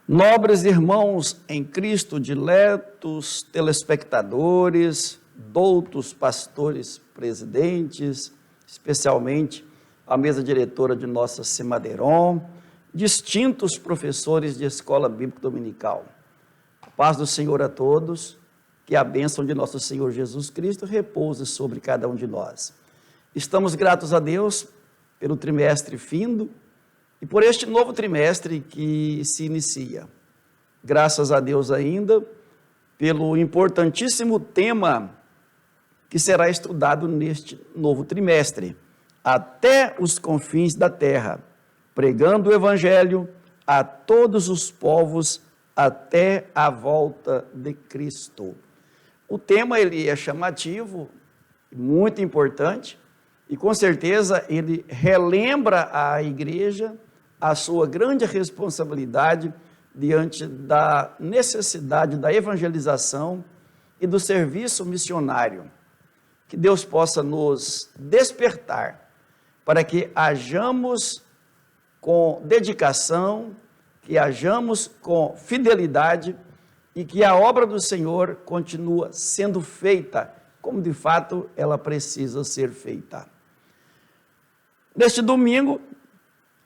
Nobres irmãos em Cristo, diletos telespectadores, doutos pastores presidentes, especialmente a mesa diretora de nossa Semadeiron, distintos professores de escola bíblica dominical. A paz do Senhor a todos, que a bênção de nosso Senhor Jesus Cristo repouse sobre cada um de nós. Estamos gratos a Deus pelo trimestre findo, e por este novo trimestre que se inicia. Graças a Deus ainda pelo importantíssimo tema que será estudado neste novo trimestre, até os confins da terra, pregando o Evangelho a todos os povos até a volta de Cristo. O tema ele é chamativo, muito importante, e com certeza ele relembra à igreja a sua grande responsabilidade diante da necessidade da evangelização e do serviço missionário. Que Deus possa nos despertar para que hajamos com dedicação, que hajamos com fidelidade e que a obra do Senhor continua sendo feita como de fato ela precisa ser feita. Neste domingo,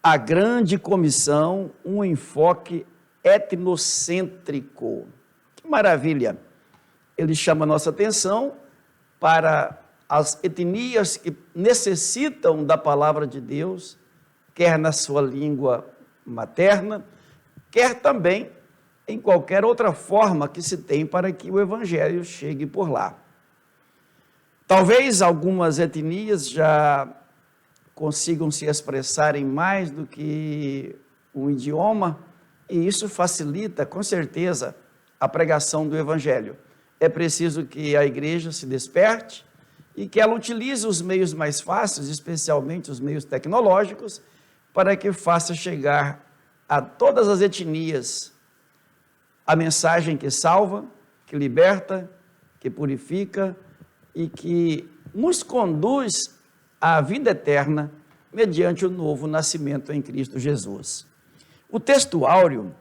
a grande comissão, um enfoque etnocêntrico. Que maravilha! Ele chama a nossa atenção para as etnias que necessitam da palavra de Deus, quer na sua língua materna, quer também em qualquer outra forma que se tem para que o evangelho chegue por lá. Talvez algumas etnias já consigam se expressar em mais do que um idioma, e isso facilita, com certeza, a pregação do Evangelho. É preciso que a igreja se desperte e que ela utilize os meios mais fáceis, especialmente os meios tecnológicos, para que faça chegar a todas as etnias a mensagem que salva, que liberta, que purifica e que nos conduz à vida eterna mediante o novo nascimento em Cristo Jesus. O texto áureo,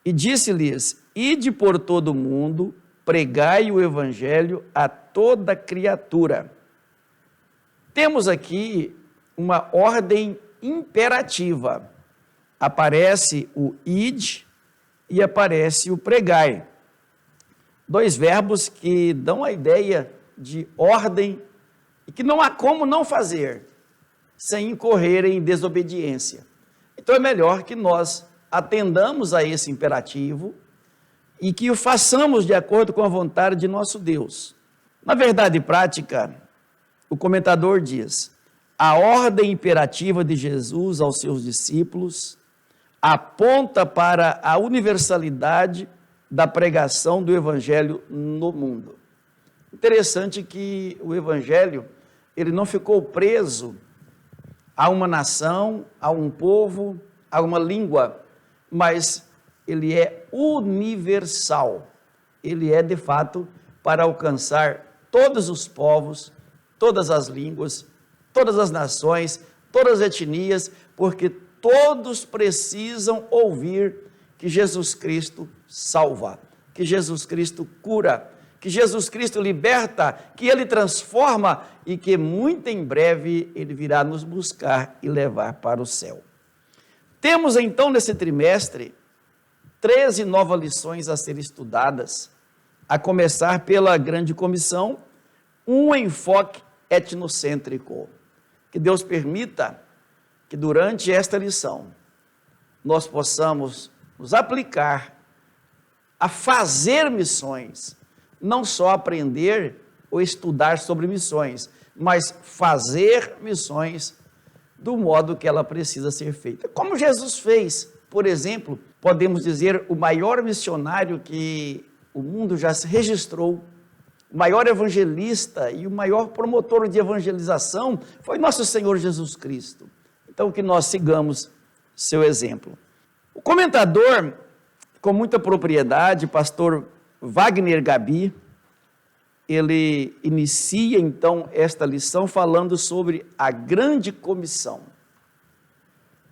e disse-lhes, ide por todo o mundo, pregai o evangelho a toda criatura. Temos aqui uma ordem imperativa. Aparece o ide e aparece o pregai. Dois verbos que dão a ideia de ordem e que não há como não fazer sem incorrer em desobediência. Então é melhor que nós atendamos a esse imperativo e que o façamos de acordo com a vontade de nosso Deus. Na verdade prática, o comentador diz, a ordem imperativa de Jesus aos seus discípulos aponta para a universalidade da pregação do Evangelho no mundo. Interessante que o Evangelho, ele não ficou preso a uma nação, a um povo, a uma língua, mas ele é universal. Ele é, de fato, para alcançar todos os povos, todas as línguas, todas as nações, todas as etnias, porque todos precisam ouvir que Jesus Cristo salva, que Jesus Cristo cura, que Jesus Cristo liberta, que Ele transforma e que muito em breve Ele virá nos buscar e levar para o céu. Temos então nesse trimestre 13 novas lições a serem estudadas, a começar pela grande comissão, um enfoque etnocêntrico. Que Deus permita que durante esta lição nós possamos nos aplicar a fazer missões, não só aprender ou estudar sobre missões, mas fazer missões do modo que ela precisa ser feita. Como Jesus fez, por exemplo, podemos dizer, o maior missionário que o mundo já se registrou, o maior evangelista e o maior promotor de evangelização foi nosso Senhor Jesus Cristo. Então, que nós sigamos seu exemplo. O comentador, com muita propriedade, pastor Wagner Gabi, ele inicia então esta lição falando sobre a grande comissão.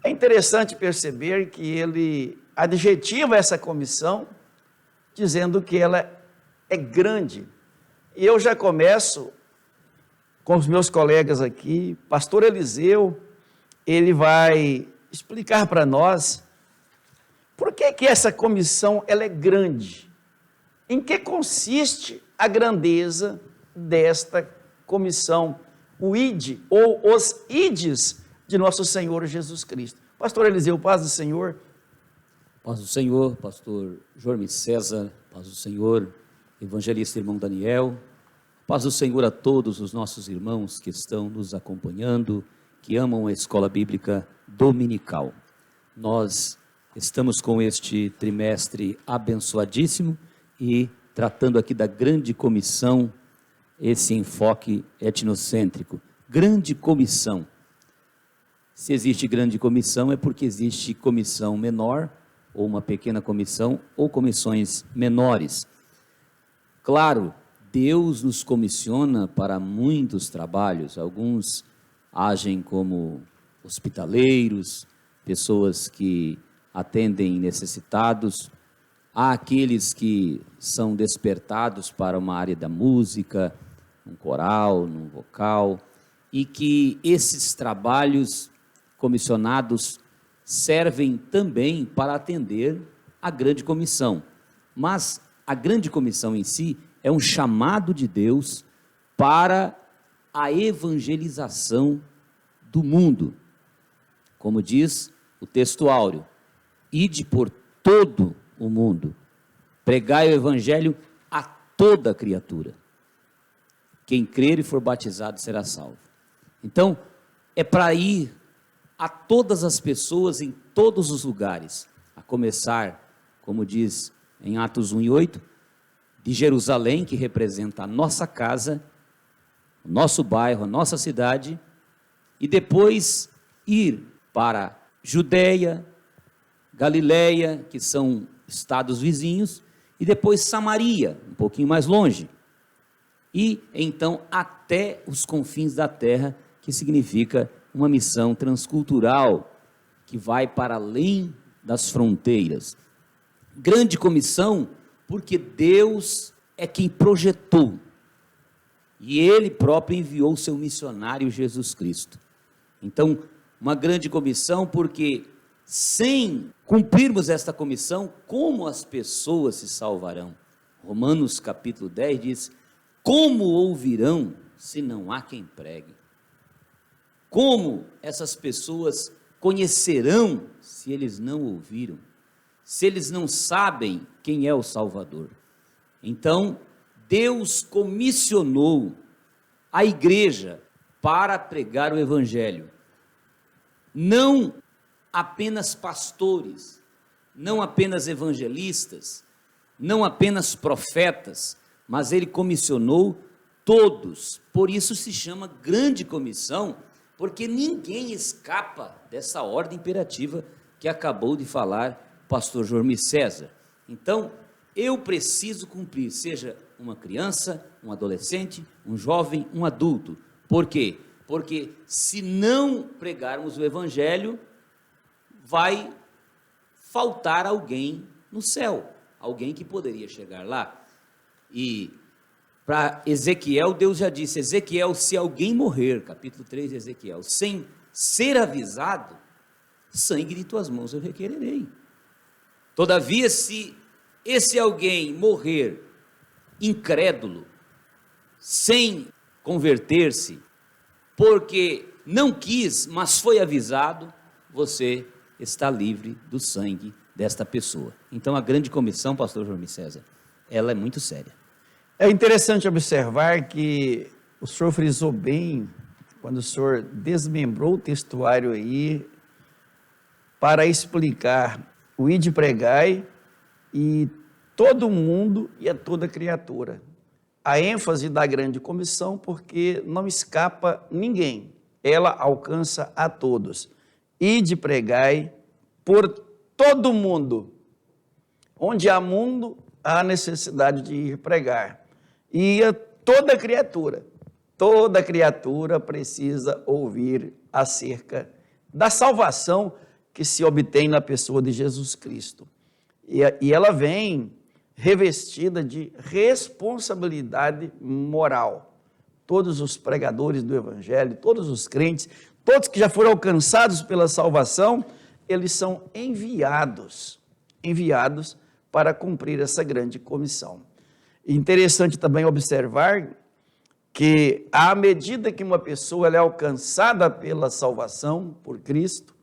É interessante perceber que ele adjetiva essa comissão, dizendo que ela é grande. E eu já começo com os meus colegas aqui, pastor Eliseu, ele vai explicar para nós por que essa comissão ela é grande. Em que consiste a grandeza desta comissão, o ID, ou os IDs de nosso Senhor Jesus Cristo. Pastor Eliseu, paz do Senhor. Paz do Senhor, pastor Jorme César, paz do Senhor, evangelista irmão Daniel, paz do Senhor a todos os nossos irmãos que estão nos acompanhando, que amam a escola bíblica dominical. Nós estamos com este trimestre abençoadíssimo e tratando aqui da grande comissão, esse enfoque etnocêntrico. Grande comissão. Se existe grande comissão é porque existe comissão menor, ou uma pequena comissão, ou comissões menores. Claro, Deus nos comissiona para muitos trabalhos, alguns agem como hospitaleiros, pessoas que atendem necessitados, há aqueles que são despertados para uma área da música, um coral, um vocal, e que esses trabalhos comissionados servem também para atender a grande comissão. Mas a grande comissão em si é um chamado de Deus para a evangelização do mundo. Como diz o texto áureo, ide por todo o mundo, pregai o evangelho a toda criatura. Quem crer e for batizado será salvo. Então, é para ir a todas as pessoas em todos os lugares, a começar, como diz em Atos 1:8, de Jerusalém, que representa a nossa casa, o nosso bairro, a nossa cidade, e depois ir para Judeia, Galileia, que são estados vizinhos, e depois Samaria, um pouquinho mais longe, e então até os confins da terra, que significa uma missão transcultural, que vai para além das fronteiras. Grande comissão, porque Deus é quem projetou, e Ele próprio enviou o seu missionário Jesus Cristo. Então, uma grande comissão, porque sem cumprirmos esta comissão, como as pessoas se salvarão? Romanos capítulo 10 diz, como ouvirão se não há quem pregue? Como essas pessoas conhecerão se eles não ouviram? Se eles não sabem quem é o Salvador? Então, Deus comissionou a igreja para pregar o evangelho. Não apenas pastores, não apenas evangelistas, não apenas profetas, mas ele comissionou todos. Por isso se chama grande comissão, porque ninguém escapa dessa ordem imperativa que acabou de falar o pastor Jorme César. Então, eu preciso cumprir, seja uma criança, um adolescente, um jovem, um adulto. Por quê? Porque se não pregarmos o evangelho, vai faltar alguém no céu, alguém que poderia chegar lá. E para Ezequiel, Deus já disse, Ezequiel, se alguém morrer, capítulo 3 de Ezequiel, sem ser avisado, sangue de tuas mãos eu requererei. Todavia, se esse alguém morrer incrédulo, sem converter-se, porque não quis, mas foi avisado, você está livre do sangue desta pessoa. Então a grande comissão, pastor Jorme César, ela é muito séria. É interessante observar que o senhor frisou bem, quando o senhor desmembrou o textuário aí, para explicar o ide pregai e todo mundo e a toda criatura. A ênfase da grande comissão, porque não escapa ninguém, ela alcança a todos. Ide pregai por todo mundo. Onde há mundo, há necessidade de ir pregar. E toda criatura precisa ouvir acerca da salvação que se obtém na pessoa de Jesus Cristo. E ela vem revestida de responsabilidade moral. Todos os pregadores do Evangelho, todos os crentes, todos que já foram alcançados pela salvação, eles são enviados para cumprir essa grande comissão. Interessante também observar que, à medida que uma pessoa ela é alcançada pela salvação por Cristo,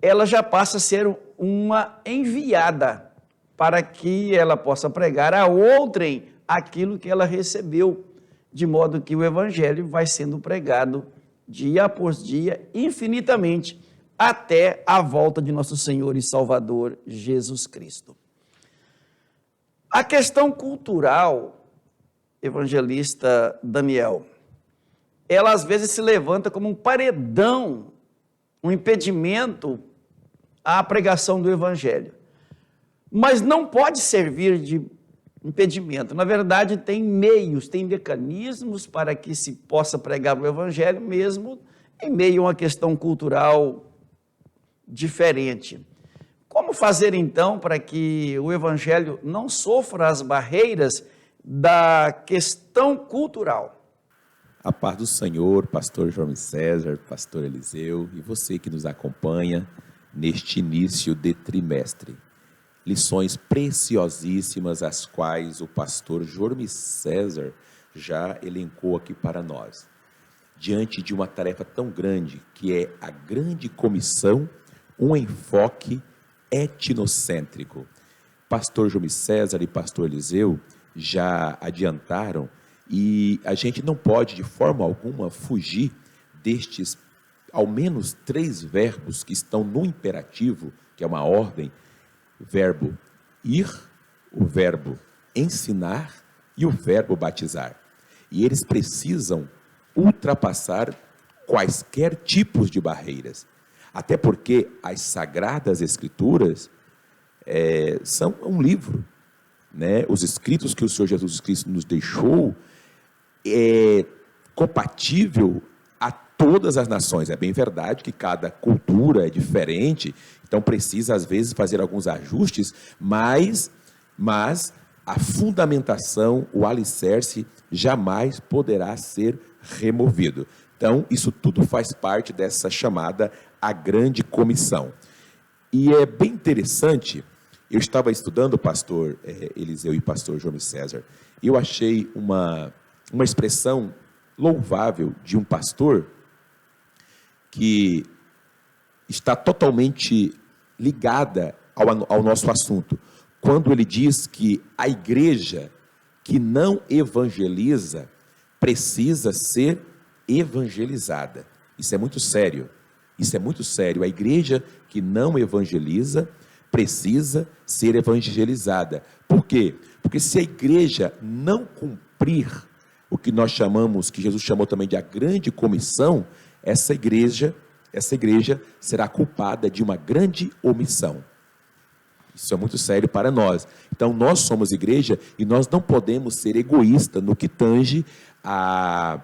ela já passa a ser uma enviada para que ela possa pregar a outrem aquilo que ela recebeu, de modo que o Evangelho vai sendo pregado dia após dia, infinitamente, até a volta de nosso Senhor e Salvador Jesus Cristo. A questão cultural, evangelista Daniel, ela às vezes se levanta como um paredão, um impedimento à pregação do Evangelho. Mas não pode servir de impedimento. Na verdade, tem meios, tem mecanismos para que se possa pregar o Evangelho mesmo em meio a uma questão cultural diferente. Como fazer, então, para que o Evangelho não sofra as barreiras da questão cultural? A paz do Senhor, pastor João César, pastor Eliseu e você que nos acompanha neste início de trimestre. Lições preciosíssimas as quais o pastor João César já elencou aqui para nós. Diante de uma tarefa tão grande, que é a grande comissão, um enfoque etnocêntrico. Pastor João César e pastor Eliseu já adiantaram e a gente não pode de forma alguma fugir destes ao menos 3 verbos que estão no imperativo, que é uma ordem: o verbo ir, o verbo ensinar e o verbo batizar. E eles precisam ultrapassar quaisquer tipos de barreiras. Até porque as Sagradas Escrituras são um livro, né? Os escritos que o Senhor Jesus Cristo nos deixou é compatível a todas as nações. É bem verdade que cada cultura é diferente, então precisa às vezes fazer alguns ajustes, mas a fundamentação, o alicerce jamais poderá ser removido. Então, isso tudo faz parte dessa chamada a grande comissão. E é bem interessante, eu estava estudando, pastor Eliseu e pastor João César, e eu achei uma expressão louvável de um pastor que está totalmente ligada ao nosso assunto, quando ele diz que a igreja que não evangeliza precisa ser evangelizada. Isso é muito sério. Isso é muito sério. A igreja que não evangeliza precisa ser evangelizada. Por quê? Porque se a igreja não cumprir o que nós chamamos, que Jesus chamou também de a grande comissão, essa igreja será culpada de uma grande omissão. Isso é muito sério para nós. Então, nós somos igreja e nós não podemos ser egoístas no que tange a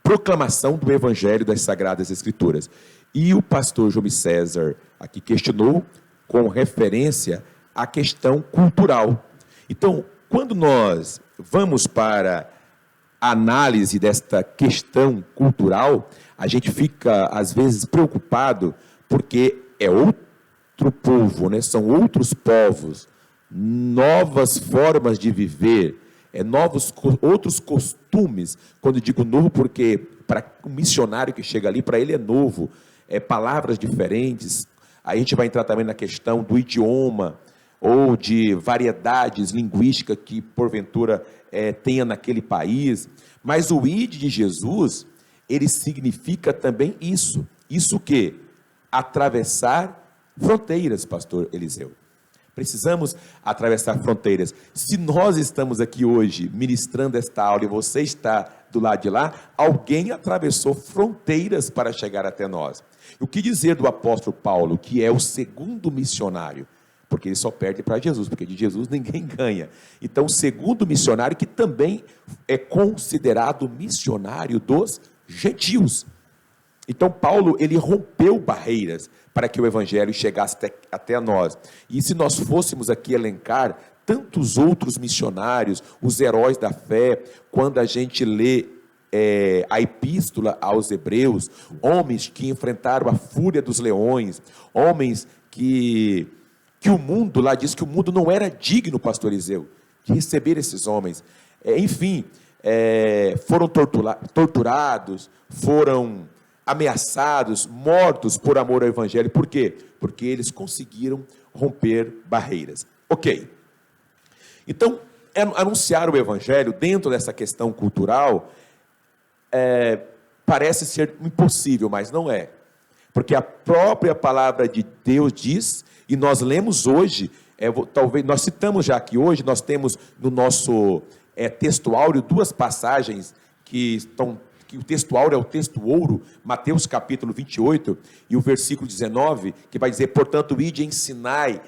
proclamação do Evangelho das Sagradas Escrituras. E o pastor João César aqui questionou com referência à questão cultural. Então, quando nós vamos para a análise desta questão cultural, a gente fica, às vezes, preocupado, porque é outro povo, né? São outros povos, novas formas de viver, outros costumes. Quando eu digo novo, porque para um missionário que chega ali, para ele é novo, palavras diferentes. Aí a gente vai entrar também na questão do idioma, ou de variedades linguísticas que porventura tenha naquele país. Mas o ide de Jesus, ele significa também isso. Isso o quê? Atravessar fronteiras, pastor Eliseu. Precisamos atravessar fronteiras. Se nós estamos aqui hoje ministrando esta aula e você está do lado de lá, alguém atravessou fronteiras para chegar até nós. O que dizer do apóstolo Paulo, que é o segundo missionário? Porque ele só perde para Jesus, porque de Jesus ninguém ganha. Então, o segundo missionário, que também é considerado missionário dos gentios. Então, Paulo, ele rompeu barreiras para que o evangelho chegasse até nós. E se nós fôssemos aqui elencar tantos outros missionários, os heróis da fé, quando a gente lê a epístola aos Hebreus, homens que enfrentaram a fúria dos leões, homens que o mundo, lá diz que o mundo não era digno, pastor Eliseu, de receber esses homens. Enfim, foram torturados, foram ameaçados, mortos por amor ao evangelho. Por quê? Porque eles conseguiram romper barreiras. Ok. Então, anunciar o evangelho dentro dessa questão cultural parece ser impossível, mas não é. Porque a própria palavra de Deus diz, e nós lemos hoje, talvez nós citamos já aqui hoje, nós temos no nosso texto áureo duas passagens que o texto áureo é o texto ouro, Mateus capítulo 28 e o versículo 19, que vai dizer: portanto, ide e ensinai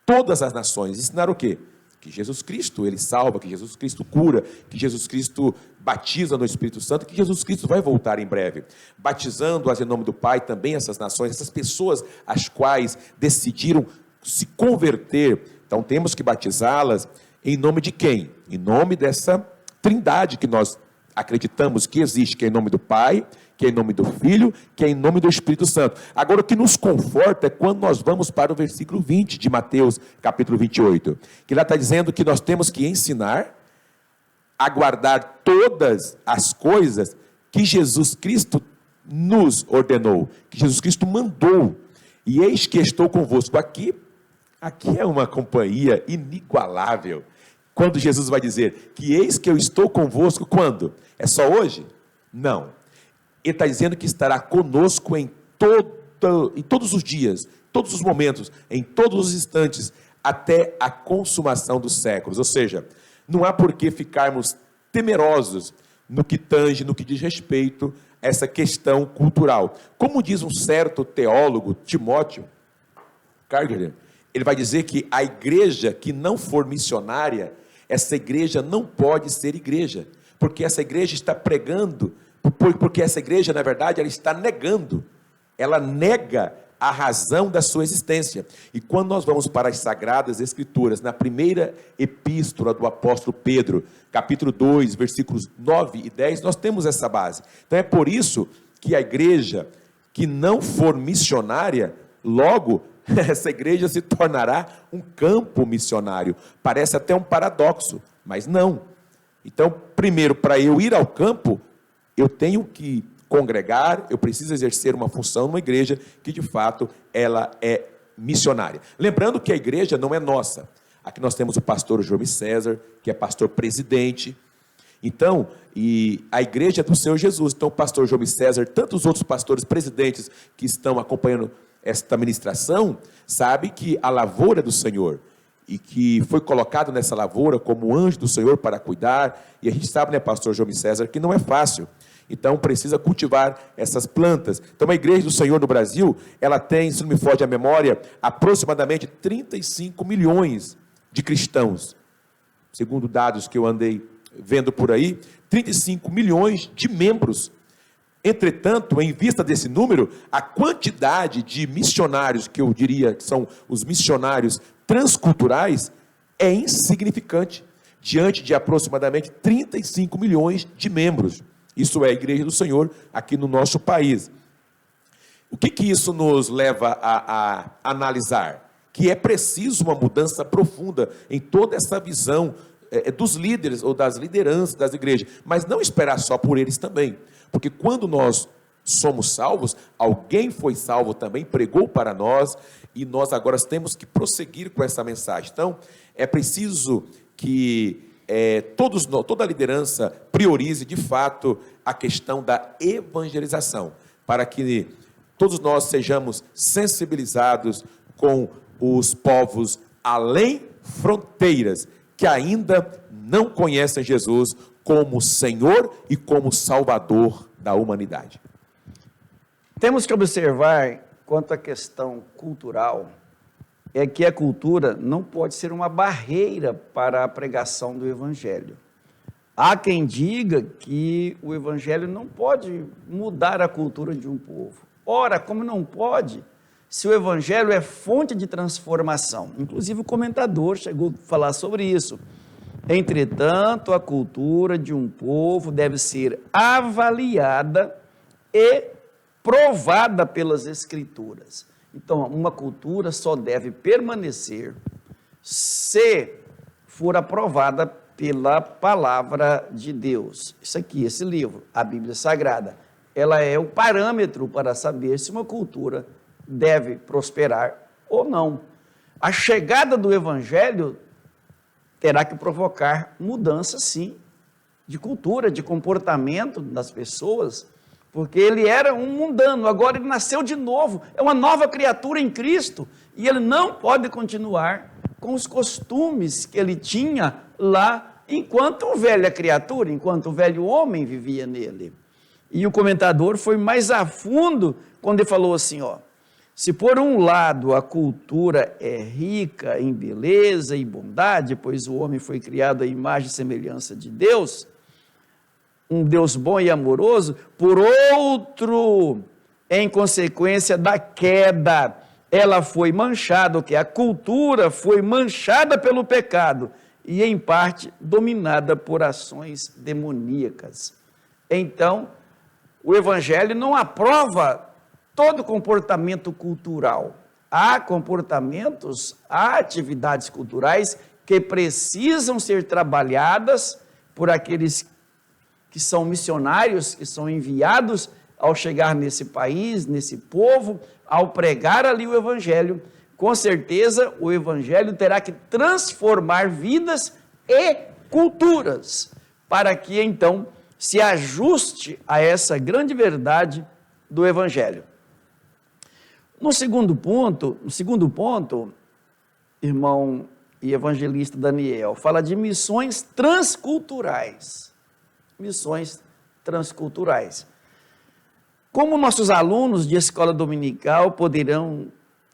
todas as nações. Ensinar o quê? Que Jesus Cristo, Ele salva, que Jesus Cristo cura, que Jesus Cristo batiza no Espírito Santo, que Jesus Cristo vai voltar em breve, batizando-as em nome do Pai, também essas nações, essas pessoas as quais decidiram se converter. Então temos que batizá-las em nome de quem? Em nome dessa trindade que nós acreditamos que existe, que é em nome do Pai, que é em nome do Filho, que é em nome do Espírito Santo. Agora, o que nos conforta é quando nós vamos para o versículo 20 de Mateus, capítulo 28, que lá está dizendo que nós temos que ensinar a guardar todas as coisas que Jesus Cristo nos ordenou, que Jesus Cristo mandou. E eis que estou convosco. Aqui é uma companhia inigualável. Quando Jesus vai dizer que eis que eu estou convosco, quando? É só hoje? Não. Ele está dizendo que estará conosco em todos os dias, todos os momentos, em todos os instantes, até a consumação dos séculos. Ou seja, não há por que ficarmos temerosos no que tange, no que diz respeito a essa questão cultural. Como diz um certo teólogo, Timóteo Carger, ele vai dizer que a igreja que não for missionária, essa igreja não pode ser igreja, porque essa igreja está pregando, porque essa igreja, na verdade, ela está negando, ela nega a razão da sua existência. E quando nós vamos para as Sagradas Escrituras, na primeira epístola do apóstolo Pedro, capítulo 2, versículos 9 e 10, nós temos essa base. Então é por isso que a igreja que não for missionária, logo, essa igreja se tornará um campo missionário. Parece até um paradoxo, mas não. Então, primeiro, para eu ir ao campo, eu tenho que congregar, eu preciso exercer uma função numa igreja que, de fato, ela é missionária. Lembrando que a igreja não é nossa. Aqui nós temos o pastor João César, que é pastor presidente. Então, e a igreja é do Senhor Jesus. Então, o pastor João César, tantos outros pastores presidentes que estão acompanhando esta ministração, sabe que a lavoura é do Senhor, e que foi colocado nessa lavoura como anjo do Senhor para cuidar, e a gente sabe, né, pastor João César, que não é fácil, então precisa cultivar essas plantas. Então a igreja do Senhor no Brasil, ela tem, se não me foge a memória, aproximadamente 35 milhões de cristãos, segundo dados que eu andei vendo por aí, 35 milhões de membros. Entretanto, em vista desse número, a quantidade de missionários, que eu diria que são os missionários transculturais, é insignificante, diante de aproximadamente 35 milhões de membros. Isso é a Igreja do Senhor aqui no nosso país. O que isso nos leva a analisar? Que é preciso uma mudança profunda em toda essa visão dos líderes ou das lideranças das igrejas, mas não esperar só por eles também. Porque quando nós somos salvos, alguém foi salvo também, pregou para nós, e nós agora temos que prosseguir com essa mensagem. Então, é preciso que toda a liderança priorize, de fato, a questão da evangelização, para que todos nós sejamos sensibilizados com os povos além fronteiras, que ainda não conhecem Jesus como Senhor e como Salvador da humanidade. Temos que observar, quanto à questão cultural, é que a cultura não pode ser uma barreira para a pregação do Evangelho. Há quem diga que o Evangelho não pode mudar a cultura de um povo. Ora, como não pode, se o evangelho é fonte de transformação. Inclusive o comentador chegou a falar sobre isso. Entretanto, a cultura de um povo deve ser avaliada e provada pelas Escrituras. Então, uma cultura só deve permanecer se for aprovada pela palavra de Deus. Isso aqui, esse livro, a Bíblia Sagrada, ela é o parâmetro para saber se uma cultura deve prosperar ou não. A chegada do evangelho terá que provocar mudança, sim, de cultura, de comportamento das pessoas, porque ele era um mundano, agora ele nasceu de novo, é uma nova criatura em Cristo, e ele não pode continuar com os costumes que ele tinha lá, enquanto velha criatura, enquanto o velho homem vivia nele. E o comentador foi mais a fundo, quando ele falou assim, se por um lado a cultura é rica em beleza e bondade, pois o homem foi criado à imagem e semelhança de Deus, um Deus bom e amoroso, por outro, em consequência da queda, ela foi manchada, que a cultura foi manchada pelo pecado e em parte dominada por ações demoníacas. Então, o evangelho não aprova todo comportamento cultural. Há comportamentos, há atividades culturais que precisam ser trabalhadas por aqueles que são missionários, que são enviados ao chegar nesse país, nesse povo, ao pregar ali o evangelho. Com certeza, o evangelho terá que transformar vidas e culturas, para que então se ajuste a essa grande verdade do evangelho. No segundo ponto, irmão e evangelista Daniel, fala de missões transculturais. Missões transculturais. Como nossos alunos de escola dominical poderão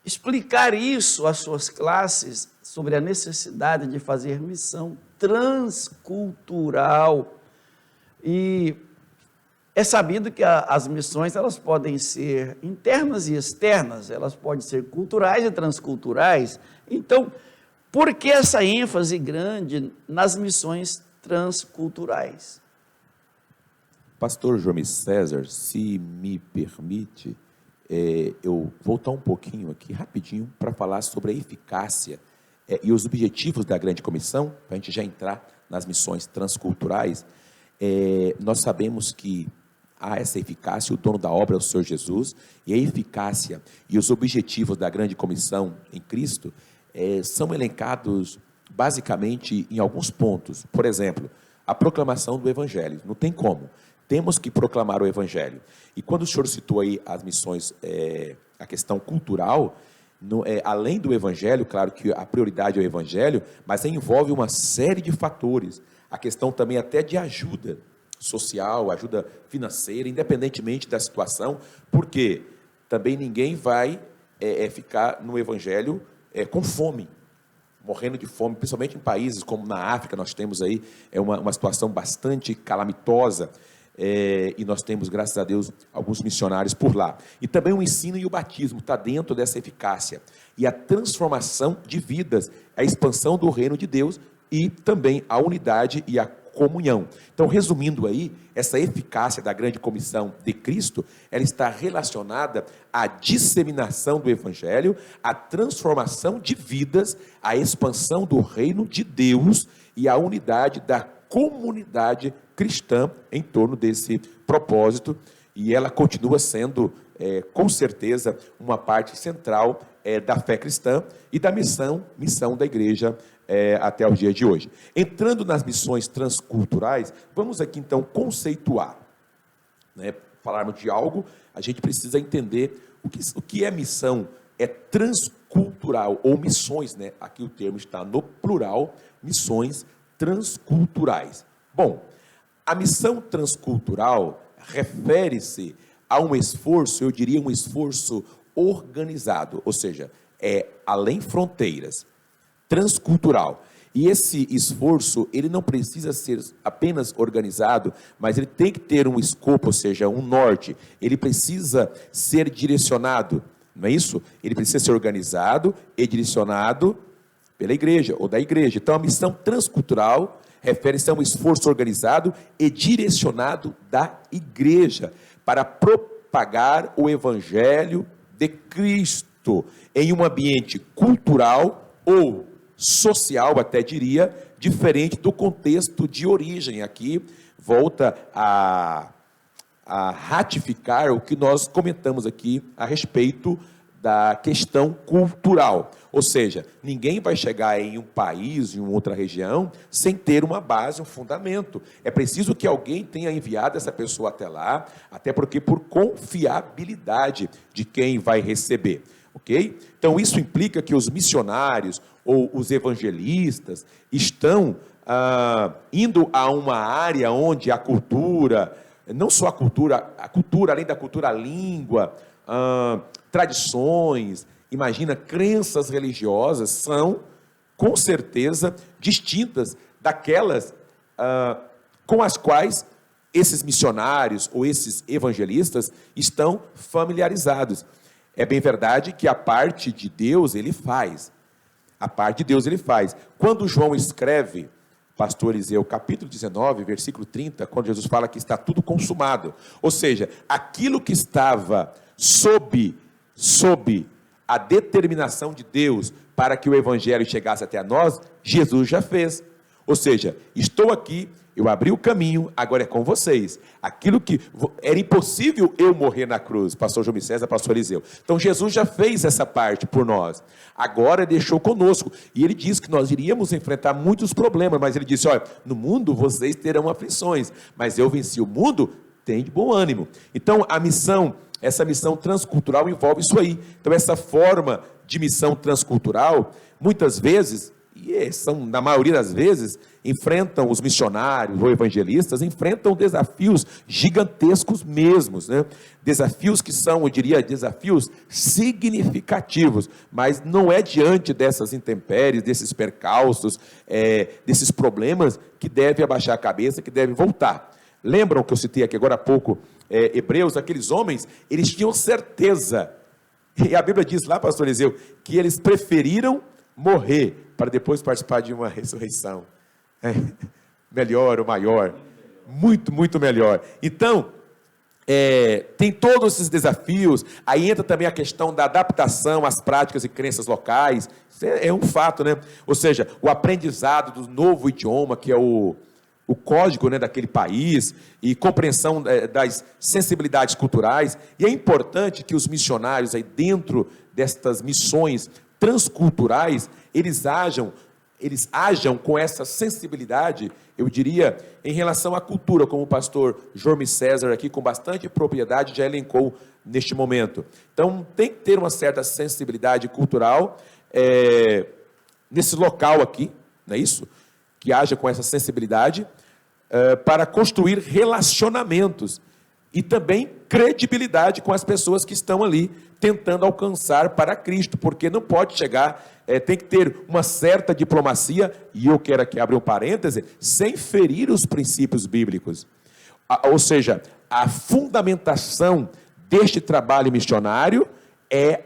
explicar isso às suas classes sobre a necessidade de fazer missão transcultural? E é sabido que as missões, elas podem ser internas e externas, elas podem ser culturais e transculturais. Então, por que essa ênfase grande nas missões transculturais? Pastor João César, se me permite, eu voltar um pouquinho aqui, rapidinho, para falar sobre a eficácia e os objetivos da grande comissão, para a gente já entrar nas missões transculturais. Nós sabemos que há essa eficácia, o dono da obra é o Senhor Jesus, e a eficácia e os objetivos da grande comissão em Cristo são elencados basicamente em alguns pontos. Por exemplo, a proclamação do Evangelho, não tem como, temos que proclamar o Evangelho. E quando o senhor citou aí as missões, a questão cultural, além do Evangelho, claro que a prioridade é o Evangelho, mas envolve uma série de fatores, a questão também até de ajuda social, ajuda financeira, independentemente da situação, porque também ninguém vai ficar no Evangelho com fome, morrendo de fome, principalmente em países como na África, nós temos aí uma situação bastante calamitosa, e nós temos, graças a Deus, alguns missionários por lá. E também o ensino e o batismo está dentro dessa eficácia. E a transformação de vidas, a expansão do reino de Deus e também a unidade e a comunhão. Então, resumindo aí, essa eficácia da grande comissão de Cristo, ela está relacionada à disseminação do Evangelho, à transformação de vidas, à expansão do reino de Deus e à unidade da comunidade cristã em torno desse propósito, e ela continua sendo, com certeza, uma parte central da fé cristã e da missão da igreja até os dias de hoje. Entrando nas missões transculturais, vamos aqui então conceituar, falarmos de algo, a gente precisa entender o que é missão, transcultural, ou missões, aqui o termo está no plural, missões transculturais. Bom, a missão transcultural refere-se a um esforço, eu diria um esforço organizado, ou seja, além fronteiras, transcultural. E esse esforço, ele não precisa ser apenas organizado, mas ele tem que ter um escopo, ou seja, um norte. Ele precisa ser direcionado não é isso? Ele precisa ser organizado e direcionado pela igreja, ou da igreja. Então, a missão transcultural refere-se a um esforço organizado e direcionado da igreja para propagar o evangelho de Cristo em um ambiente cultural ou social, até diria, diferente do contexto de origem. Aqui volta a ratificar o que nós comentamos aqui a respeito da questão cultural. Ou seja, ninguém vai chegar em um país, em uma outra região, sem ter uma base, um fundamento. É preciso que alguém tenha enviado essa pessoa até lá, até porque por confiabilidade de quem vai receber. Ok? Então, isso implica que os missionários ou os evangelistas estão indo a uma área onde a cultura, não só a cultura, além da cultura, a língua, tradições, imagina, crenças religiosas são, com certeza, distintas daquelas com as quais esses missionários ou esses evangelistas estão familiarizados. É bem verdade que a parte de Deus ele faz. A parte de Deus ele faz. Quando João escreve, pastor Eliseu, capítulo 19, versículo 30, quando Jesus fala que está tudo consumado. Ou seja, aquilo que estava sob a determinação de Deus para que o evangelho chegasse até nós, Jesus já fez. Ou seja, estou aqui, eu abri o caminho, agora é com vocês. Aquilo que era impossível eu morrer na cruz, pastor João César, pastor Eliseu. Então Jesus já fez essa parte por nós. Agora deixou conosco. E ele disse que nós iríamos enfrentar muitos problemas, mas ele disse, olha, no mundo vocês terão aflições, mas eu venci o mundo, tem de bom ânimo. Então a missão, essa missão transcultural envolve isso aí. Então essa forma de missão transcultural, muitas vezes, são, na maioria das vezes, enfrentam os missionários ou evangelistas, enfrentam desafios gigantescos mesmos, né? Desafios que são, eu diria, desafios significativos, mas não é diante dessas intempéries, desses percalços, desses problemas, que deve abaixar a cabeça, que deve voltar. Lembram que eu citei aqui agora há pouco, Hebreus, aqueles homens, eles tinham certeza, e a Bíblia diz lá, pastor Eliseu, que eles preferiram morrer para depois participar de uma ressurreição. Melhor ou maior. Muito, muito melhor. Então, tem todos esses desafios. Aí entra também a questão da adaptação às práticas e crenças locais. Isso é um fato, né? Ou seja, o aprendizado do novo idioma, que é o código, né, daquele país, e compreensão das sensibilidades culturais. E é importante que os missionários, aí dentro destas missões transculturais, eles ajam com essa sensibilidade, eu diria, em relação à cultura, como o pastor Jorme César aqui, com bastante propriedade, já elencou neste momento. Então, tem que ter uma certa sensibilidade cultural nesse local aqui, não é isso? Que haja com essa sensibilidade para construir relacionamentos e também credibilidade com as pessoas que estão ali tentando alcançar para Cristo, porque não pode chegar, tem que ter uma certa diplomacia, e eu quero aqui abrir um parêntese, sem ferir os princípios bíblicos. Ou seja, a fundamentação deste trabalho missionário é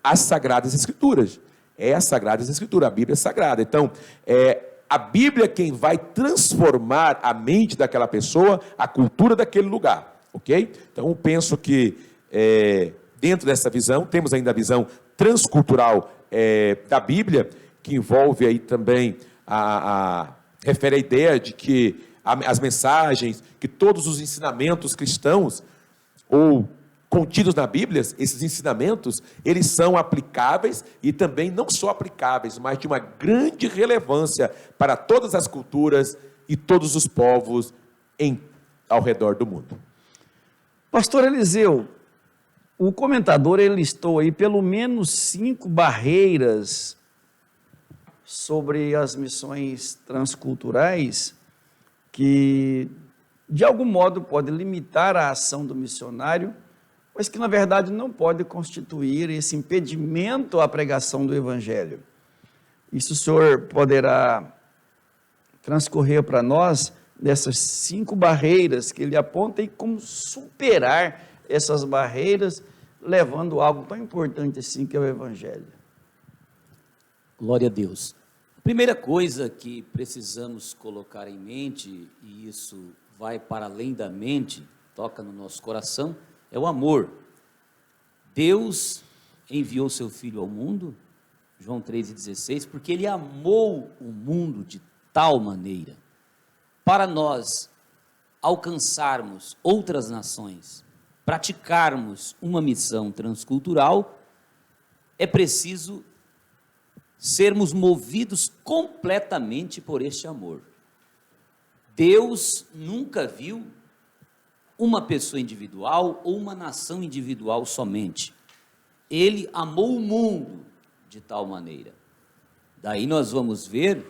as Sagradas Escrituras. É as Sagradas Escrituras, a Bíblia é sagrada. Então, a Bíblia é quem vai transformar a mente daquela pessoa, a cultura daquele lugar. Ok? Então, eu penso que dentro dessa visão, temos ainda a visão transcultural da Bíblia, que envolve aí também, refere à ideia de que as mensagens, que todos os ensinamentos cristãos, ou contidos na Bíblia, esses ensinamentos, eles são aplicáveis, e também não só aplicáveis, mas de uma grande relevância para todas as culturas e todos os povos ao redor do mundo. Pastor Eliseu, o comentador ele listou aí pelo menos 5 barreiras sobre as missões transculturais que, de algum modo, podem limitar a ação do missionário, mas que, na verdade, não pode constituir esse impedimento à pregação do Evangelho. Isso o senhor poderá transcorrer para nós dessas 5 barreiras que ele aponta e como superar essas barreiras levando algo tão importante assim que é o Evangelho. Glória a Deus. A primeira coisa que precisamos colocar em mente, e isso vai para além da mente, toca no nosso coração, é o amor. Deus enviou seu Filho ao mundo, João 3,16, porque Ele amou o mundo de tal maneira, para nós alcançarmos outras nações, praticarmos uma missão transcultural, é preciso sermos movidos completamente por este amor. Deus nunca viu uma pessoa individual ou uma nação individual somente. Ele amou o mundo de tal maneira. Daí nós vamos ver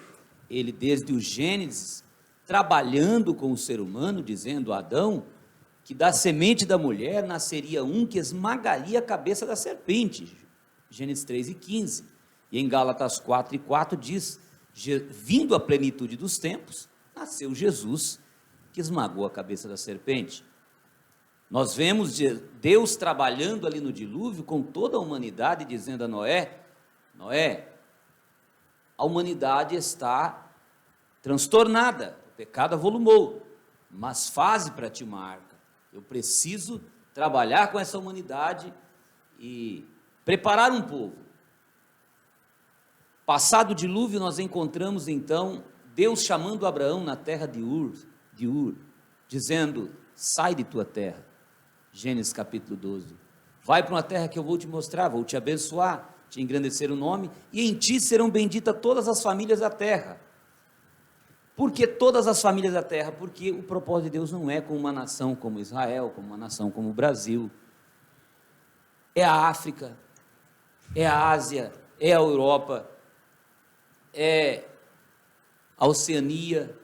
ele desde o Gênesis trabalhando com o ser humano, dizendo a Adão que da semente da mulher nasceria um que esmagaria a cabeça da serpente. Gênesis 3:15. E em Gálatas 4:4 diz: vindo a plenitude dos tempos, nasceu Jesus, que esmagou a cabeça da serpente. Nós vemos Deus trabalhando ali no dilúvio com toda a humanidade, dizendo a Noé: Noé, a humanidade está transtornada, o pecado avolumou, mas faze para ti uma arca. Eu preciso trabalhar com essa humanidade e preparar um povo. Passado o dilúvio, nós encontramos então Deus chamando Abraão na terra de Ur, dizendo: sai de tua terra. Gênesis capítulo 12. Vai para uma terra que eu vou te mostrar, vou te abençoar, te engrandecer o nome, e em ti serão benditas todas as famílias da terra. Por que todas as famílias da terra? Porque o propósito de Deus não é com uma nação como Israel, como uma nação como o Brasil. É a África, é a Ásia, é a Europa, é a Oceania,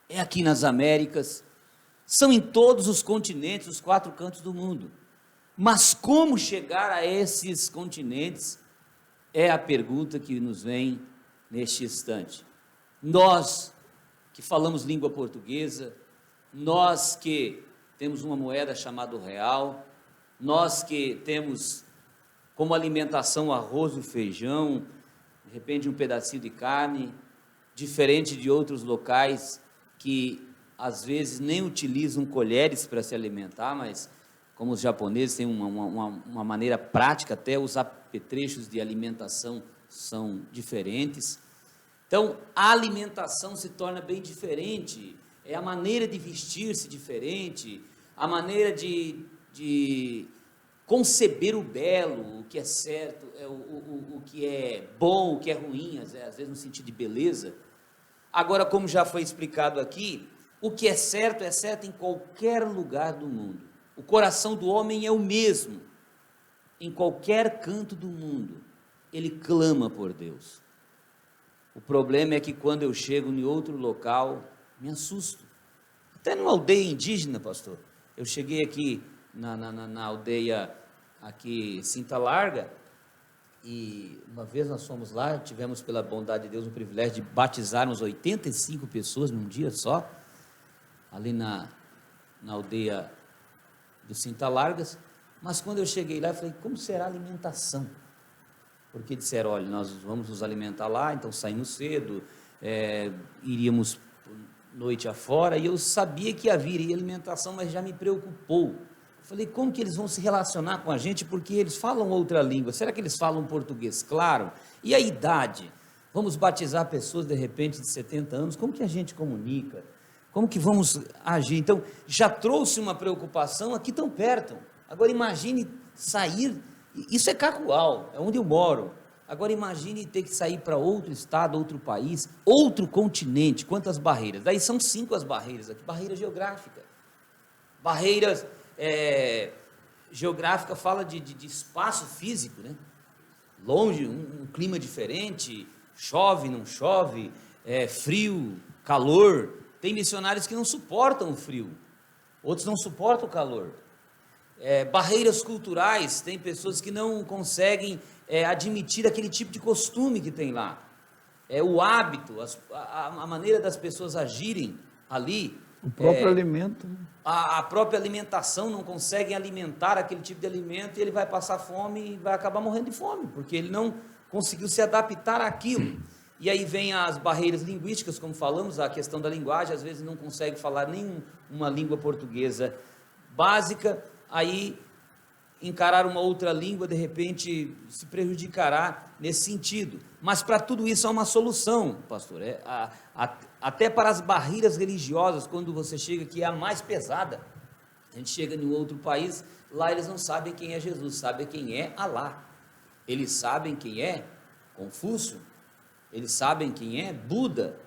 é aqui nas Américas, são em todos os continentes, os 4 cantos do mundo. Mas como chegar a esses continentes é a pergunta que nos vem neste instante. Nós que falamos língua portuguesa, nós que temos uma moeda chamada real, nós que temos como alimentação arroz e feijão, de repente um pedacinho de carne, diferente de outros locais que às vezes nem utilizam colheres para se alimentar, mas como os japoneses têm uma maneira prática, até os apetrechos de alimentação são diferentes. Então, a alimentação se torna bem diferente, é a maneira de vestir-se diferente, a maneira de conceber o belo, o que é certo, o que é bom, o que é ruim, às vezes no sentido de beleza. Agora, como já foi explicado aqui, o que é certo em qualquer lugar do mundo. O coração do homem é o mesmo, em qualquer canto do mundo, ele clama por Deus. O problema é que quando eu chego em outro local, me assusto. Até numa aldeia indígena, pastor. Eu cheguei aqui na aldeia, aqui Cinta Larga, e uma vez nós fomos lá, tivemos pela bondade de Deus o privilégio de batizarmos 85 pessoas num dia só, ali na aldeia do Cinta Largas. Mas quando eu cheguei lá, eu falei: como será a alimentação? Porque disseram: olha, nós vamos nos alimentar lá, então saímos cedo, iríamos noite afora, e eu sabia que haveria alimentação, mas já me preocupou. Falei: como que eles vão se relacionar com a gente, porque eles falam outra língua? Será que eles falam português? Claro. E a idade? Vamos batizar pessoas de repente de 70 anos, como que a gente comunica? Como que vamos agir? Então, já trouxe uma preocupação aqui tão perto. Agora imagine sair, isso é Cacoal, é onde eu moro. Agora imagine ter que sair para outro estado, outro país, outro continente. Quantas barreiras? Daí são 5 as barreiras aqui. Barreira geográfica. Barreiras geográfica fala de espaço físico, né? Longe, um clima diferente, chove, não chove, frio, calor. Tem missionários que não suportam o frio, outros não suportam o calor. Barreiras culturais, tem pessoas que não conseguem admitir aquele tipo de costume que tem lá. O hábito, a maneira das pessoas agirem ali, O próprio alimento. A própria alimentação, não conseguem alimentar aquele tipo de alimento, e ele vai passar fome e vai acabar morrendo de fome, porque ele não conseguiu se adaptar àquilo. E aí vem as barreiras linguísticas, como falamos, a questão da linguagem, às vezes não consegue falar nem uma língua portuguesa básica, aí encarar uma outra língua, de repente, se prejudicará nesse sentido. Mas para tudo isso há uma solução, pastor. Até para as barreiras religiosas, quando você chega, que é a mais pesada, a gente chega em um outro país, lá eles não sabem quem é Jesus, sabem quem é Alá. Eles sabem quem é Confúcio, eles sabem quem é Buda.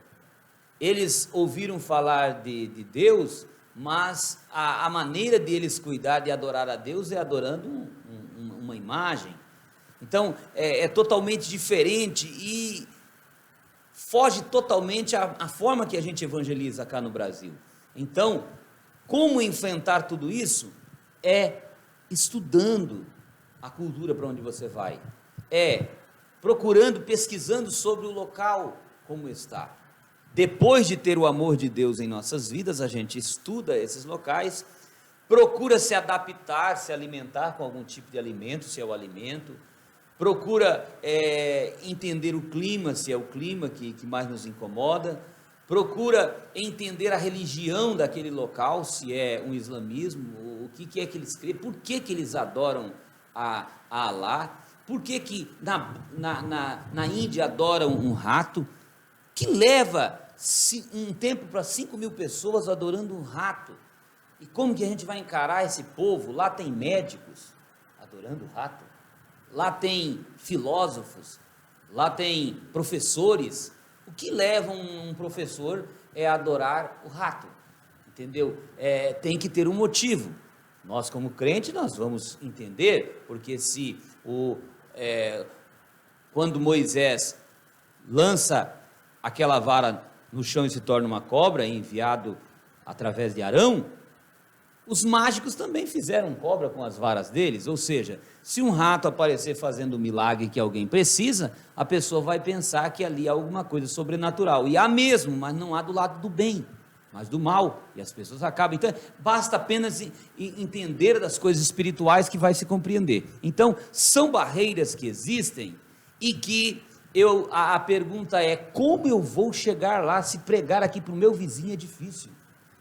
Eles ouviram falar de Deus, mas a maneira deles cuidar de adorar a Deus é adorando uma imagem. Então é totalmente diferente e foge totalmente a forma que a gente evangeliza cá no Brasil. Então, como enfrentar tudo isso? É estudando a cultura para onde você vai, é procurando, pesquisando sobre o local como está. Depois de ter o amor de Deus em nossas vidas, a gente estuda esses locais, procura se adaptar, se alimentar com algum tipo de alimento, se é o alimento, procura entender o clima, se é o clima que mais nos incomoda, procura entender a religião daquele local, se é um islamismo, o que é que eles creem, por que eles adoram a Alá, por que na Índia adoram um rato, que leva um tempo para 5.000 pessoas adorando um rato, e como que a gente vai encarar esse povo? Lá tem médicos adorando o rato, lá tem filósofos, lá tem professores. O que leva um professor a adorar o rato? Entendeu? Tem que ter um motivo. Nós, como crente, nós vamos entender, porque quando Moisés lança aquela vara no chão e se torna uma cobra, enviado através de Arão, os mágicos também fizeram cobra com as varas deles, ou seja, se um rato aparecer fazendo o milagre que alguém precisa, a pessoa vai pensar que ali há alguma coisa sobrenatural, e há mesmo, mas não há do lado do bem, mas do mal, e as pessoas acabam. Então basta apenas entender das coisas espirituais que vai se compreender. Então são barreiras que existem, e que a pergunta é: como eu vou chegar lá? Se pregar aqui para o meu vizinho é difícil.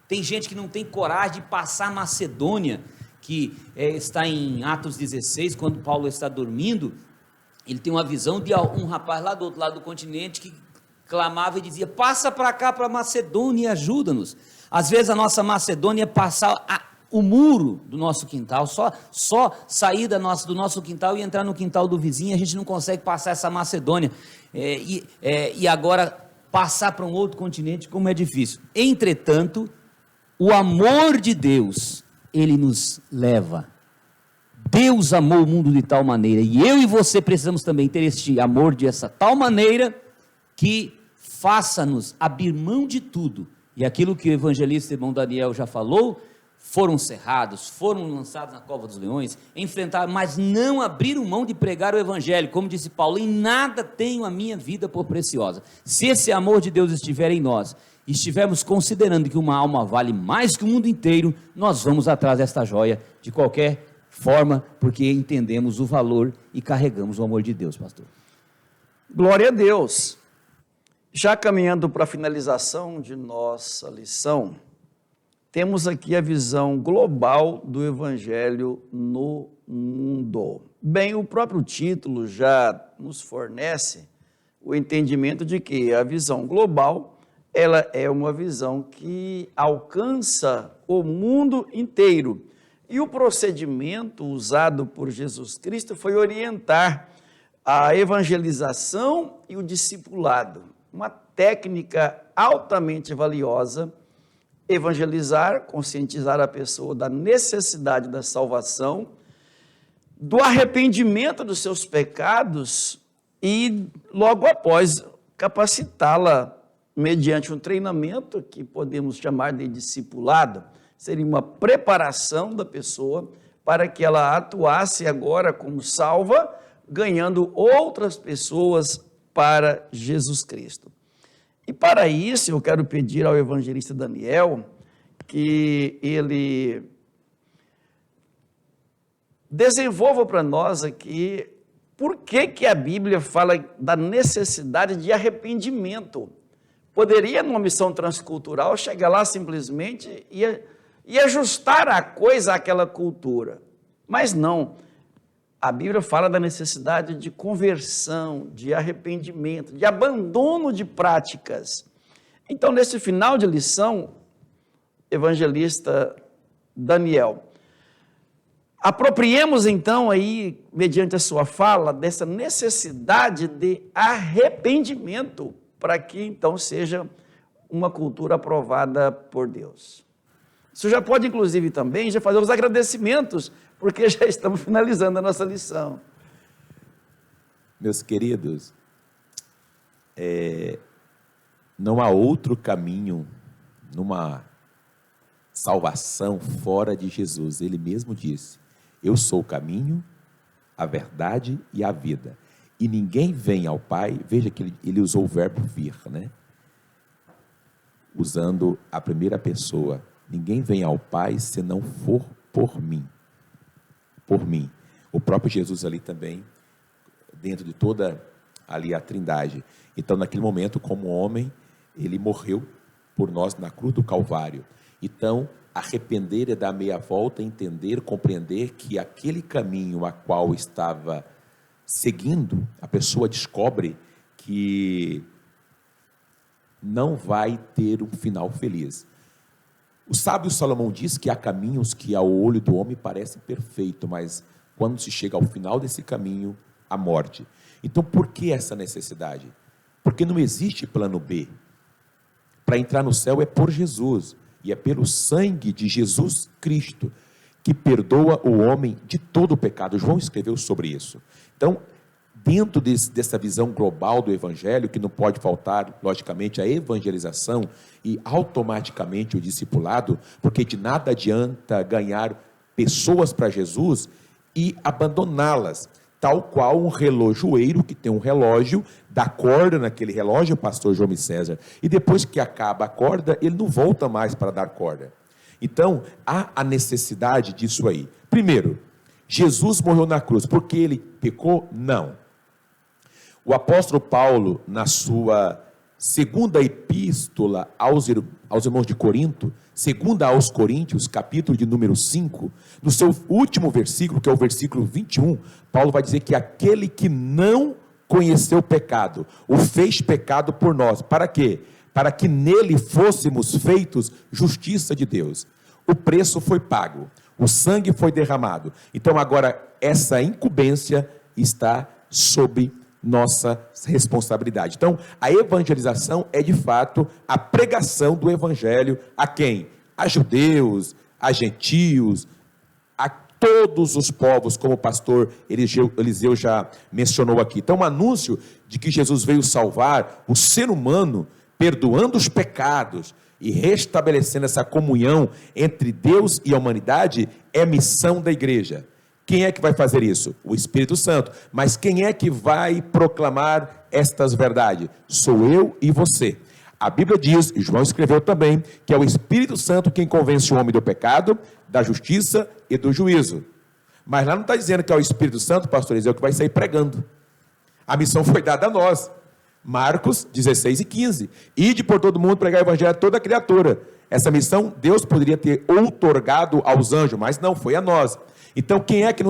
Tem gente que não tem coragem de passar a Macedônia, que está em Atos 16, quando Paulo está dormindo, ele tem uma visão de um rapaz lá do outro lado do continente, que clamava e dizia: passa para cá, para a Macedônia, e ajuda-nos. Às vezes a nossa Macedônia é passar o muro do nosso quintal, só sair do nosso quintal e entrar no quintal do vizinho, a gente não consegue passar essa Macedônia, e agora passar para um outro continente, como é difícil. Entretanto, o amor de Deus, ele nos leva. Deus amou o mundo de tal maneira, e eu e você precisamos também ter este amor de essa tal maneira, que faça-nos abrir mão de tudo, e aquilo que o evangelista irmão Daniel já falou, foram cerrados, foram lançados na cova dos leões, enfrentaram, mas não abriram mão de pregar o evangelho, como disse Paulo: em nada tenho a minha vida por preciosa. Se esse amor de Deus estiver em nós, e estivermos considerando que uma alma vale mais que o mundo inteiro, nós vamos atrás desta joia, de qualquer forma, porque entendemos o valor e carregamos o amor de Deus, pastor. Glória a Deus. Já caminhando para a finalização de nossa lição, temos aqui a visão global do Evangelho no mundo. Bem, o próprio título já nos fornece o entendimento de que a visão global, ela é uma visão que alcança o mundo inteiro. E o procedimento usado por Jesus Cristo foi orientar a evangelização e o discipulado. Uma técnica altamente valiosa: evangelizar, conscientizar a pessoa da necessidade da salvação, do arrependimento dos seus pecados e, logo após, capacitá-la mediante um treinamento que podemos chamar de discipulado. Seria uma preparação da pessoa para que ela atuasse agora como salva, ganhando outras pessoas para Jesus Cristo. E para isso eu quero pedir ao evangelista Daniel que ele desenvolva para nós aqui por que a Bíblia fala da necessidade de arrependimento. Poderia, numa missão transcultural, chegar lá simplesmente e ajustar a coisa àquela cultura. Mas não. A Bíblia fala da necessidade de conversão, de arrependimento, de abandono de práticas. Então, nesse final de lição, evangelista Daniel, apropriemos então aí, mediante a sua fala, dessa necessidade de arrependimento, para que então seja uma cultura aprovada por Deus. Isso já pode, inclusive, também já fazer os agradecimentos, porque já estamos finalizando a nossa lição. Meus queridos, não há outro caminho numa salvação fora de Jesus. Ele mesmo disse: eu sou o caminho, a verdade e a vida. E ninguém vem ao Pai, veja que ele usou o verbo vir, né? Usando a primeira pessoa. Ninguém vem ao Pai se não for por mim. Por mim. O próprio Jesus ali também, dentro de toda ali a trindade. Então, naquele momento, como homem, ele morreu por nós na cruz do Calvário. Então, arrepender é dar meia volta, entender, compreender que aquele caminho a qual estava seguindo, a pessoa descobre que não vai ter um final feliz. O sábio Salomão diz que há caminhos que ao olho do homem parecem perfeitos, mas quando se chega ao final desse caminho, a morte. Então, por que essa necessidade? Porque não existe plano B. Para entrar no céu é por Jesus, e é pelo sangue de Jesus Cristo, que perdoa o homem de todo o pecado. João escreveu sobre isso. Então, dentro dessa visão global do Evangelho, que não pode faltar, logicamente, a evangelização e automaticamente o discipulado, porque de nada adianta ganhar pessoas para Jesus e abandoná-las, tal qual um relojoeiro que tem um relógio, dá corda naquele relógio, pastor João César, e depois que acaba a corda, ele não volta mais para dar corda. Então, há a necessidade disso aí. Primeiro, Jesus morreu na cruz, porque ele pecou? Não. O apóstolo Paulo, na sua segunda epístola aos irmãos de Corinto, segunda aos Coríntios, capítulo de número 5, no seu último versículo, que é o versículo 21, Paulo vai dizer que aquele que não conheceu o pecado, o fez pecado por nós. Para quê? Para que nele fôssemos feitos justiça de Deus. O preço foi pago, o sangue foi derramado. Então agora essa incumbência está sob nossa responsabilidade. Então, a evangelização é de fato a pregação do evangelho a quem? A judeus, a gentios, a todos os povos, como o pastor Eliseu já mencionou aqui. Então, o anúncio de que Jesus veio salvar o ser humano, perdoando os pecados e restabelecendo essa comunhão entre Deus e a humanidade, é missão da igreja. Quem é que vai fazer isso? O Espírito Santo. Mas quem é que vai proclamar estas verdades? Sou eu e você. A Bíblia diz, e João escreveu também, que é o Espírito Santo quem convence o homem do pecado, da justiça e do juízo. Mas lá não está dizendo que é o Espírito Santo, pastor Eliseu, que vai sair pregando. A missão foi dada a nós. Marcos 16 e 15. Ide por todo mundo pregar o evangelho a toda criatura. Essa missão Deus poderia ter outorgado aos anjos, mas não, foi a nós. Então, quem é que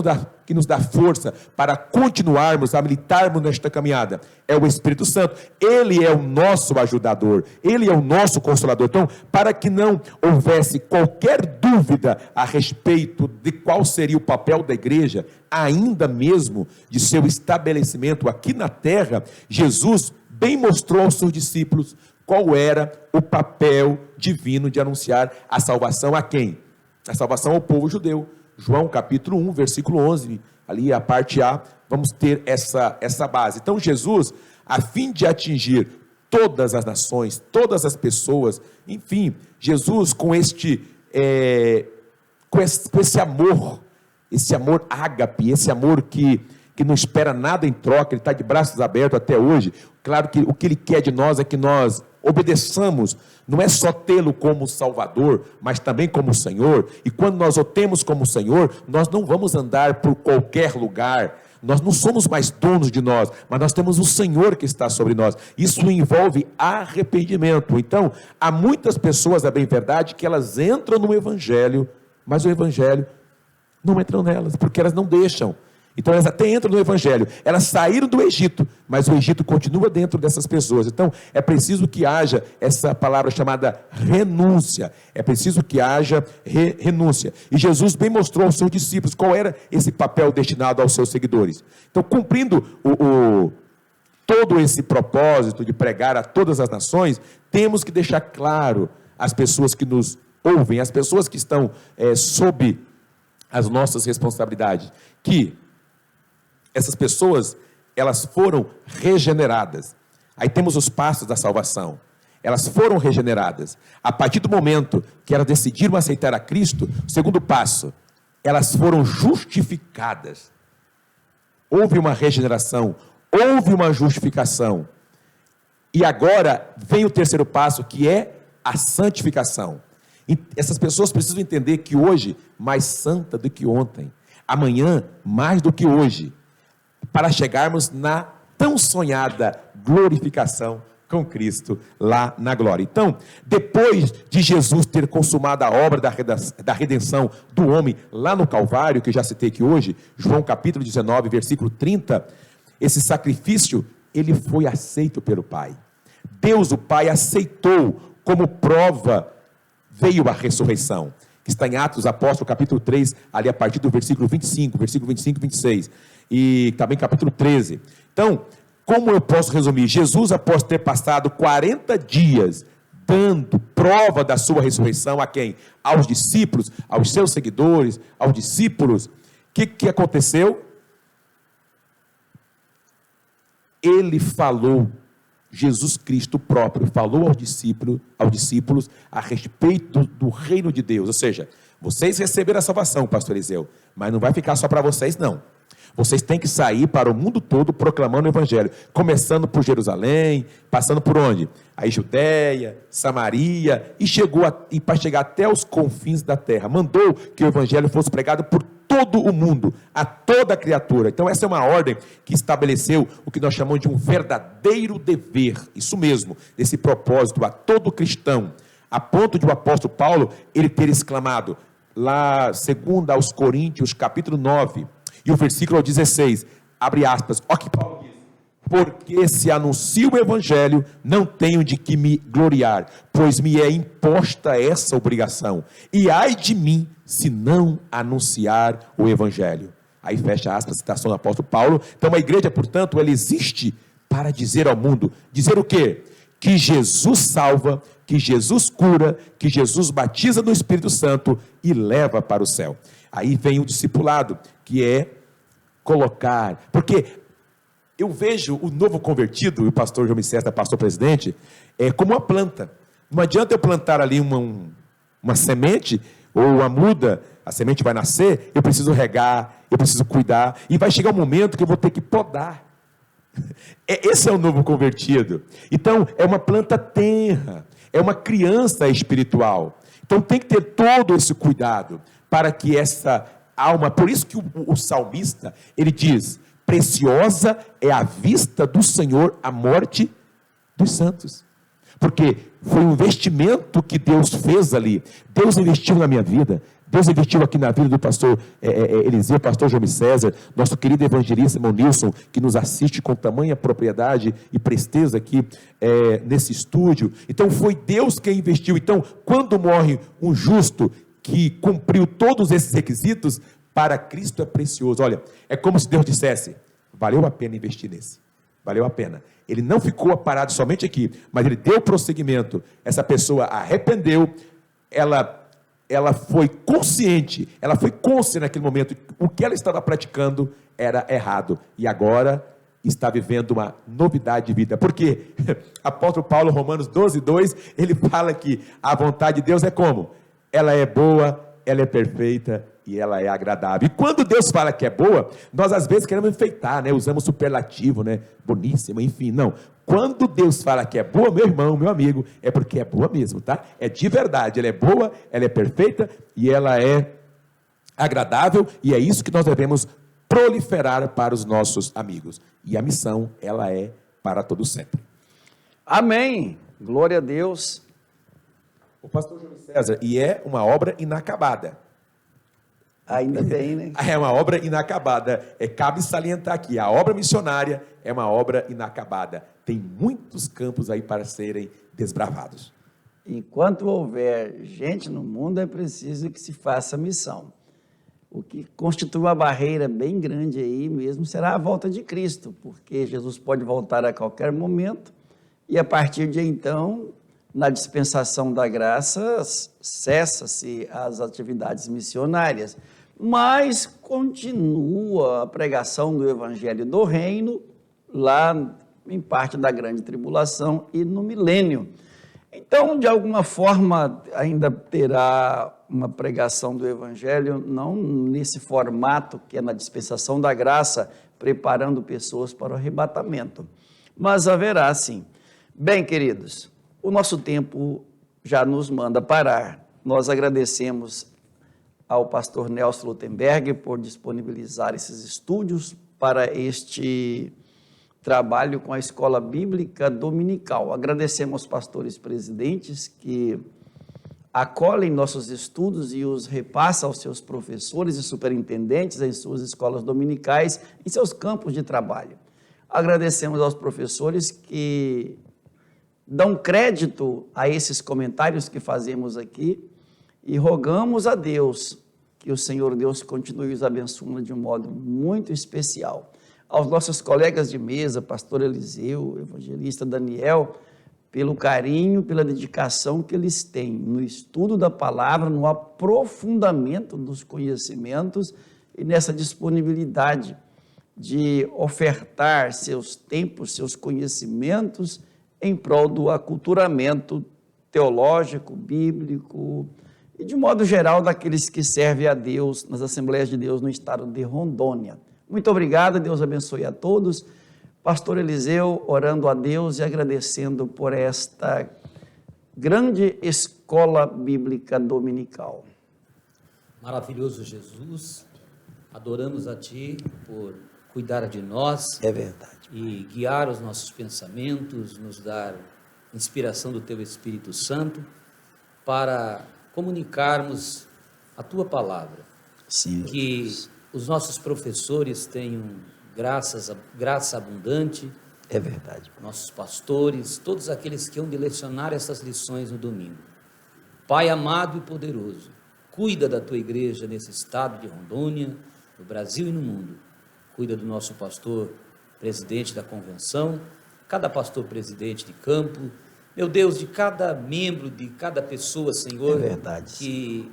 nos dá força para continuarmos a militarmos nesta caminhada? É o Espírito Santo. Ele é o nosso ajudador, ele é o nosso consolador. Então, para que não houvesse qualquer dúvida a respeito de qual seria o papel da igreja, ainda mesmo de seu estabelecimento aqui na terra, Jesus bem mostrou aos seus discípulos qual era o papel divino de anunciar a salvação a quem? A salvação ao povo judeu. João capítulo 1, versículo 11, ali a parte A, vamos ter essa base. Então Jesus, a fim de atingir todas as nações, todas as pessoas, enfim, Jesus com esse amor ágape, esse amor que não espera nada em troca, ele está de braços abertos até hoje. Claro que o que ele quer de nós é que nós obedeçamos, não é só tê-lo como Salvador, mas também como Senhor. E quando nós o temos como Senhor, nós não vamos andar por qualquer lugar. Nós não somos mais donos de nós, mas nós temos o Senhor que está sobre nós. Isso envolve arrependimento. Então, há muitas pessoas, é bem verdade, que elas entram no Evangelho, mas o Evangelho não entra nelas, porque elas não deixam. Então elas até entram no Evangelho, elas saíram do Egito, mas o Egito continua dentro dessas pessoas. Então é preciso que haja essa palavra chamada renúncia, é preciso que haja renúncia. E Jesus bem mostrou aos seus discípulos qual era esse papel destinado aos seus seguidores. Então, cumprindo todo esse propósito de pregar a todas as nações, temos que deixar claro às pessoas que nos ouvem, às pessoas que estão sob as nossas responsabilidades, que essas pessoas, elas foram regeneradas. Aí temos os passos da salvação. Elas foram regeneradas. A partir do momento que elas decidiram aceitar a Cristo, o segundo passo, elas foram justificadas. Houve uma regeneração, houve uma justificação. E agora vem o terceiro passo, que é a santificação. E essas pessoas precisam entender que hoje, mais santa do que ontem, amanhã, mais do que hoje, para chegarmos na tão sonhada glorificação com Cristo lá na glória. Então, depois de Jesus ter consumado a obra da redenção do homem lá no Calvário, que eu já citei aqui hoje, João capítulo 19, versículo 30, esse sacrifício, ele foi aceito pelo Pai. Deus, o Pai, aceitou como prova, veio a ressurreição, que está em Atos Apóstolos, capítulo 3, ali a partir do versículo 25 e 26, e também capítulo 13. Então, como eu posso resumir? Jesus, após ter passado 40 dias dando prova da sua ressurreição a quem? Aos discípulos, aos seus seguidores, aos discípulos. O que aconteceu? Ele falou, Jesus Cristo próprio falou aos discípulos a respeito do reino de Deus. Ou seja, vocês receberam a salvação, pastor Eliseu, mas não vai ficar só para vocês não. Vocês têm que sair para o mundo todo proclamando o Evangelho, começando por Jerusalém, passando por onde? Aí Judeia, Samaria, e para chegar até os confins da terra. Mandou que o Evangelho fosse pregado por todo o mundo, a toda criatura. Então essa é uma ordem que estabeleceu o que nós chamamos de um verdadeiro dever, isso mesmo, esse propósito a todo cristão, a ponto de o apóstolo Paulo, ele ter exclamado, lá, segundo aos Coríntios, capítulo 9, e o versículo 16, abre aspas, olha que Paulo diz, porque se anuncio o Evangelho, não tenho de que me gloriar, pois me é imposta essa obrigação, e ai de mim, se não anunciar o Evangelho. Aí fecha aspas, citação do apóstolo Paulo. Então a igreja, portanto, ela existe para dizer ao mundo, dizer o quê? Que Jesus salva, que Jesus cura, que Jesus batiza no Espírito Santo e leva para o céu. Aí vem o discipulado, que é colocar, porque eu vejo o novo convertido, e o pastor João César, pastor presidente, como uma planta. Não adianta eu plantar ali uma semente, ou uma muda, a semente vai nascer, eu preciso regar, eu preciso cuidar, e vai chegar um momento que eu vou ter que podar. Esse é o novo convertido. Então, é uma planta tenra, é uma criança espiritual. Então, tem que ter todo esse cuidado, para que essa alma, por isso que o salmista, ele diz, preciosa é a vista do Senhor a morte dos santos. Porque foi um investimento que Deus fez ali. Deus investiu na minha vida. Deus investiu aqui na vida do pastor Eliseu, pastor João César, nosso querido evangelista irmão Nilson, que nos assiste com tamanha propriedade e presteza aqui nesse estúdio. Então foi Deus quem investiu. Então, quando morre um justo que cumpriu todos esses requisitos, para Cristo é precioso. Olha, é como se Deus dissesse, valeu a pena investir nesse. Valeu a pena. Ele não ficou parado somente aqui, mas ele deu prosseguimento. Essa pessoa arrependeu, ela foi consciente, ela foi consciente naquele momento, o que ela estava praticando era errado, e agora está vivendo uma novidade de vida, porque apóstolo Paulo, Romanos 12, 2, ele fala que a vontade de Deus é como? Ela é boa, ela é perfeita, e ela é agradável. E quando Deus fala que é boa, nós às vezes queremos enfeitar, né? Usamos superlativo, né? Boníssima, enfim, não. Quando Deus fala que é boa, meu irmão, meu amigo, é porque é boa mesmo, tá? É de verdade, ela é boa, ela é perfeita e ela é agradável, e é isso que nós devemos proliferar para os nossos amigos. E a missão, ela é para todo sempre. Amém. Glória a Deus. O pastor Júlio César, e é uma obra inacabada. Ainda bem, né? É uma obra inacabada. Cabe salientar aqui, a obra missionária é uma obra inacabada. Tem muitos campos aí para serem desbravados. Enquanto houver gente no mundo, é preciso que se faça missão. O que constitui uma barreira bem grande aí mesmo será a volta de Cristo, porque Jesus pode voltar a qualquer momento e a partir de então, na dispensação da graça, cessa-se as atividades missionárias, mas continua a pregação do Evangelho do Reino lá em parte da grande tribulação e no milênio. Então, de alguma forma, ainda terá uma pregação do Evangelho, não nesse formato que é na dispensação da graça, preparando pessoas para o arrebatamento, mas haverá sim. Bem, queridos, o nosso tempo já nos manda parar. Nós agradecemos ao pastor Nelson Lutemberg por disponibilizar esses estúdios para este trabalho com a Escola Bíblica Dominical. Agradecemos aos pastores presidentes que acolhem nossos estudos e os repassam aos seus professores e superintendentes em suas escolas dominicais, em seus campos de trabalho. Agradecemos aos professores que dão crédito a esses comentários que fazemos aqui e rogamos a Deus que o Senhor Deus continue os abençoando de um modo muito especial. Aos nossos colegas de mesa, pastor Eliseu, evangelista Daniel, pelo carinho, pela dedicação que eles têm no estudo da palavra, no aprofundamento dos conhecimentos e nessa disponibilidade de ofertar seus tempos, seus conhecimentos em prol do aculturamento teológico, bíblico e, de modo geral, daqueles que servem a Deus nas Assembleias de Deus no estado de Rondônia. Muito obrigado, Deus abençoe a todos. Pastor Eliseu, orando a Deus e agradecendo por esta grande escola bíblica dominical. Maravilhoso Jesus, adoramos a Ti por cuidar de nós. É verdade. E guiar os nossos pensamentos, nos dar inspiração do Teu Espírito Santo para comunicarmos a Tua palavra. Sim. Que os nossos professores tenham graça abundante. É verdade. Nossos pastores, todos aqueles que hão de lecionar essas lições no domingo. Pai amado e poderoso, cuida da Tua igreja nesse estado de Rondônia, no Brasil e no mundo. Cuida do nosso pastor presidente da convenção, cada pastor presidente de campo, meu Deus, de cada membro, de cada pessoa, Senhor, é verdade, que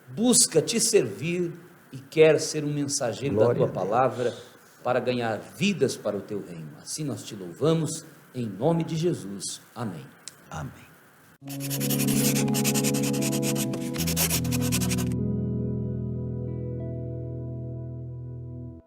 busca Te servir e quer ser um mensageiro Glória da Tua palavra para ganhar vidas para o Teu reino. Assim nós Te louvamos, em nome de Jesus. Amém. Amém.